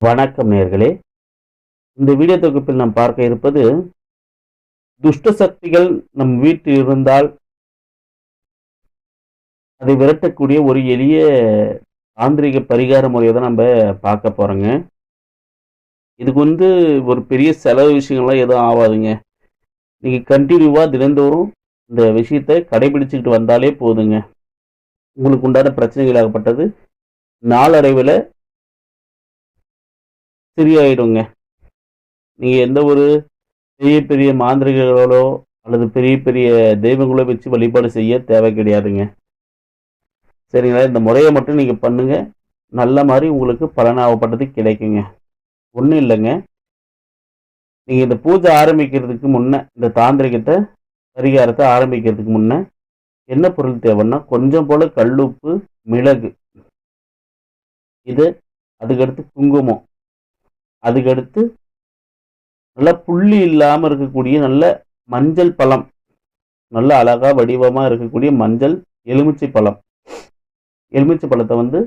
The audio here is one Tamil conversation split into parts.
வணக்கம் நேயர்களே. இந்த வீடியோ தொகுப்பில் நாம் பார்க்க இருப்பது துஷ்ட சக்திகள் நம் வீட்டில் இருந்தால் அதை விரட்டக்கூடிய ஒரு எளிய தாந்திரிக பரிகார முறையை தான் நம்ம பார்க்க போறோங்க. இதுக்கு ஒரு பெரிய செலவு விஷயங்கள்லாம் எதுவும் ஆகாதுங்க. நீங்க கண்டினியூவா தினந்தோறும் இந்த விஷயத்தை கடைபிடிச்சுக்கிட்டு வந்தாலே போதுங்க. உங்களுக்கு உண்டான பிரச்சனைகளாகப்பட்டது நாளடைவில் சரியாயிடுங்க. நீங்க எந்த ஒரு பெரிய பெரிய மாந்திரிகர்களோ அல்லது பெரிய பெரிய தெய்வங்களோ வச்சு வழிபாடு செய்ய தேவை கிடையாதுங்க. சரிங்களா? இந்த முறையை மட்டும் நீங்க பண்ணுங்க. நல்ல மாதிரி உங்களுக்கு பலனாகப்பட்டது கிடைக்குங்க. ஒன்றும் இல்லைங்க. நீங்க இந்த பூஜை ஆரம்பிக்கிறதுக்கு முன்ன, இந்த தாந்திரிகத்தை பரிகாரத்தை ஆரம்பிக்கிறதுக்கு முன்ன என்ன பொருள் தேவைன்னா, கொஞ்சம் போல கல்லுப்பு, மிளகு, இது, அதுக்கடுத்து குங்குமம், அதுக்கடுத்து நல்லா புள்ளி இல்லாமல் இருக்கக்கூடிய நல்ல மஞ்சள் பழம், நல்ல அழகா வடிவமாக இருக்கக்கூடிய மஞ்சள் எலுமிச்சை பழம். எலுமிச்சை பழத்தை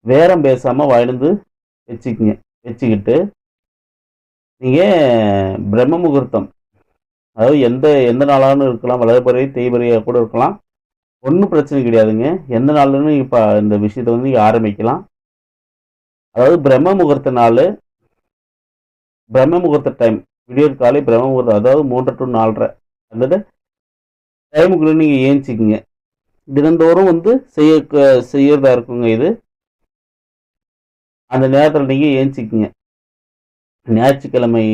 வேரம் பேசாமல் வாழ்ந்து வச்சுக்கிங்க. வச்சுக்கிட்டு நீங்கள் பிரம்ம முகூர்த்தம், அதாவது எந்த எந்த நாளாலும் இருக்கலாம், வளர்பறை தேய்பறையாக கூட இருக்கலாம், ஒன்றும் பிரச்சனை கிடையாதுங்க. எந்த நாள்னு இப்போ இந்த விஷயத்தை நீங்கள் ஆரம்பிக்கலாம். அதாவது பிரம்ம முகூர்த்த நாள், பிரம்ம முகூர்த்த டைம், விடியற் காலை பிரம்ம முகூர்த்தம், அதாவது 3 to 4:30 அந்த டைமுக்குள்ள நீங்கள் ஏஞ்சிக்குங்க. தினந்தோறும் செய்யறதா இருக்குங்க. இது அந்த நேரத்தில் நீங்கள் ஏஞ்சிக்குங்க. ஞாயிற்றுக்கிழமை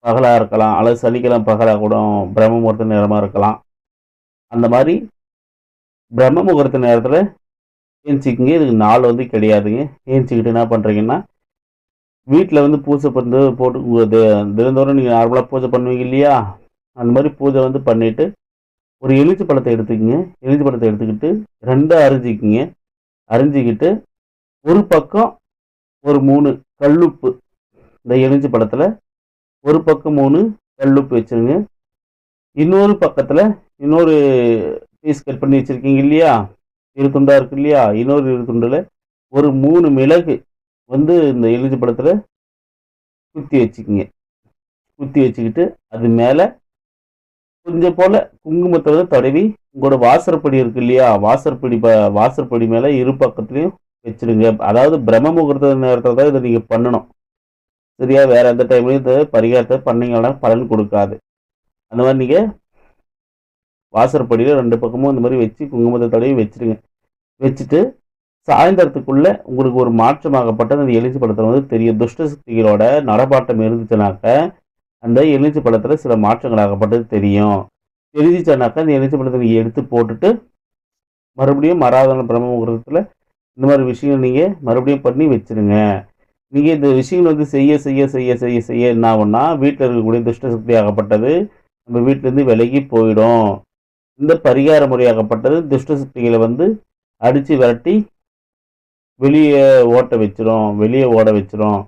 பகலாக இருக்கலாம், அல்லது சனிக்கிழமை பகலாக கூட பிரம்ம முகூர்த்த நேரமாக இருக்கலாம். அந்த மாதிரி பிரம்ம முகூர்த்த நேரத்தில் ஏஞ்சிக்குங்க. இதுக்கு நாள் கிடையாதுங்க. ஏஞ்சிக்கிட்டு என்ன பண்ணுறீங்கன்னா, வீட்டில் பூஜை போட்டு தினந்தோறும் நீங்கள் நார்மலாக பூஜை பண்ணுவீங்க இல்லையா, அந்த மாதிரி பூஜை பண்ணிவிட்டு ஒரு எலுமிச்சை பழத்தை எடுத்துக்கிங்க. எலுமிச்சை பழத்தை எடுத்துக்கிட்டு 2 அரிஞ்சிக்கிங்க. அரிஞ்சிக்கிட்டு ஒரு பக்கம் ஒரு 3 கல்லுப்பு, இந்த எலுமிச்சை பழத்தில் ஒரு பக்கம் 3 கல்லுப்பு வச்சுருங்க. இன்னொரு பக்கத்தில் இன்னொரு பீஸ் கட் பண்ணி வச்சுருக்கீங்க இல்லையா, இருத்துண்டா இருக்கு இல்லையா, இன்னொரு இருத்துண்டில் ஒரு 3 மிளகு இந்த எலுமிச்சை பழத்தில் குத்தி வச்சுக்கிங்க. குத்தி வச்சுக்கிட்டு அது மேலே கொஞ்சம் போல் குங்குமத்தை தடவி உங்களோட வாசற்படி இருக்கு இல்லையா, வாசற்படி மேலே இரு பக்கத்துலையும் வச்சுடுங்க. அதாவது பிரம்ம முகூர்த்த நேரத்தில் தான் இதை நீங்கள் பண்ணணும். சரியா? வேறு எந்த டைம்லையும் இந்த பரிகாரத்தை பண்ணிங்கன்னா பலன் கொடுக்காது. அந்த மாதிரி நீங்கள் வாசற்படியில் 2 பக்கமும் இந்த மாதிரி வச்சு குங்குமத்தை தடவி வச்சுடுங்க. வச்சுட்டு சாயந்தரத்துக்குள்ளே உங்களுக்கு ஒரு மாற்றமாகப்பட்ட அந்த எலுமிச்சை பழத்தில் தெரியும். துஷ்ட சக்திகளோட நடப்பாட்டம் இருந்துச்சுனாக்க அந்த எலுமிச்சை பழத்தில் சில மாற்றங்களாகப்பட்டது தெரிஞ்சிச்சானாக்கா அந்த எலுமிச்சை பழத்தை நீங்கள் எடுத்து போட்டுட்டு மறுபடியும் மறாத பிரம்ம முகூர்த்தத்தில் இந்த மாதிரி விஷயங்கள் நீங்கள் மறுபடியும் பண்ணி வச்சுருங்க. நீங்கள் இந்த விஷயங்கள் செய்ய செய்ய செய்ய செய்ய செய்ய என்ன ஆகும்னா, வீட்டில் இருக்கக்கூடிய துஷ்ட சக்தி ஆகப்பட்டது நம்ம வீட்டிலேருந்து விலகி போயிடும். இந்த பரிகார முறையாகப்பட்டது துஷ்ட சக்திகளை அடித்து விரட்டி வெளியே ஓட வச்சிரும்.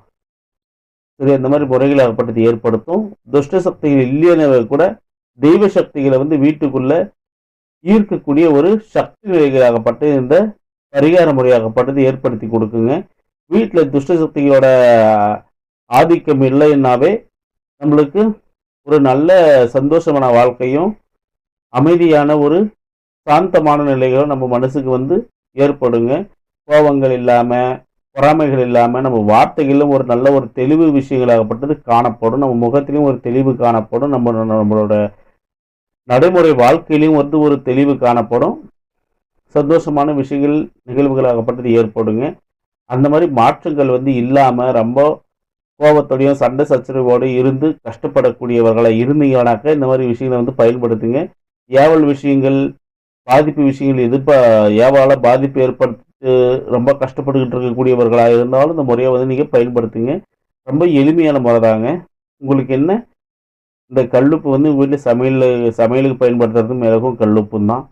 சரி, அந்த மாதிரி முறைகளாகப்பட்டது ஏற்படுத்தும். துஷ்ட சக்திகள் இல்லையனவே கூட தெய்வ சக்திகளை வீட்டுக்குள்ள ஈர்க்கக்கூடிய ஒரு சக்தி நிலைகளாகப்பட்டு இந்த பரிகார முறையாகப்பட்டது ஏற்படுத்தி கொடுக்குங்க. வீட்டில் துஷ்ட சக்திகளோட ஆதிக்கம் இல்லைன்னாவே நம்மளுக்கு ஒரு நல்ல சந்தோஷமான வாழ்க்கையும் அமைதியான ஒரு சாந்தமான நிலைகளும் நம்ம மனசுக்கு ஏற்படுங்க. கோபங்கள் இல்லாமல், பொறாமைகள் இல்லாமல், நம்ம வார்த்தைகளிலும் ஒரு நல்ல ஒரு தெளிவு விஷயங்களாகப்பட்டது காணப்படும். நம்ம முகத்திலையும் ஒரு தெளிவு காணப்படும். நம்மளோட நடைமுறை வாழ்க்கையிலையும் ஒரு தெளிவு காணப்படும். சந்தோஷமான விஷயங்கள் நிகழ்வுகளாகப்பட்டது ஏற்படுங்க. அந்த மாதிரி மாற்றங்கள் இல்லாமல் ரொம்ப கோபத்தோடையும் சண்டை சச்சரவோடு இருந்து கஷ்டப்படக்கூடியவர்களை இருந்தீங்கன்னாக்க இந்த மாதிரி விஷயங்களை பயன்படுத்துங்க. ஏவல் விஷயங்கள், பாதிப்பு விஷயங்கள் ஏவால பாதிப்பு ஏற்படுத்தி ரொம்ப கஷ்டப்பட்டுக்கிட்டு இருக்கக்கூடியவர்களாக இருந்தாலும் இந்த முறையை நீங்கள் பயன்படுத்துங்க. ரொம்ப எளிமையான முறை தாங்க. உங்களுக்கு என்ன, இந்த கல்லுப்பு உங்கள் வீட்டில் சமையலுக்கு பயன்படுத்துறது மிளகும் கல்லுப்பும் தான்.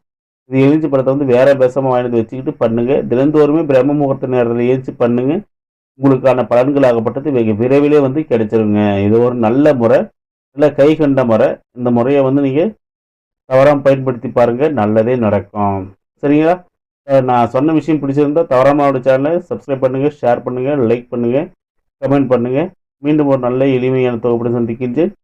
இது எலுமிச்சை பழத்தை வேற பேசாமல் வாங்கிட்டு வச்சுக்கிட்டு பண்ணுங்கள். தினந்தோறுமே பிரம்ம முகூர்த்த நேரத்தில் ஏஞ்சி பண்ணுங்க. உங்களுக்கான பலன்களாகப்பட்டது வெகு விரைவிலே கிடைச்சிருங்க. இது ஒரு நல்ல முறை, நல்ல கை கண்ட முறை. இந்த முறையை நீங்கள் தவறாமல் பயன்படுத்தி பாருங்கள், நல்லதே நடக்கும். சரிங்களா? நான் சொன்ன விஷயம் பிடிச்சிருந்தா தவறாம சேனலை சப்ஸ்கிரைப் பண்ணுங்கள், ஷேர் பண்ணுங்கள், லைக் பண்ணுங்கள், கமெண்ட் பண்ணுங்கள். மீண்டும் ஒரு நல்ல எளிமையான தொகுப்புடன் சந்திக்கின்றேன்.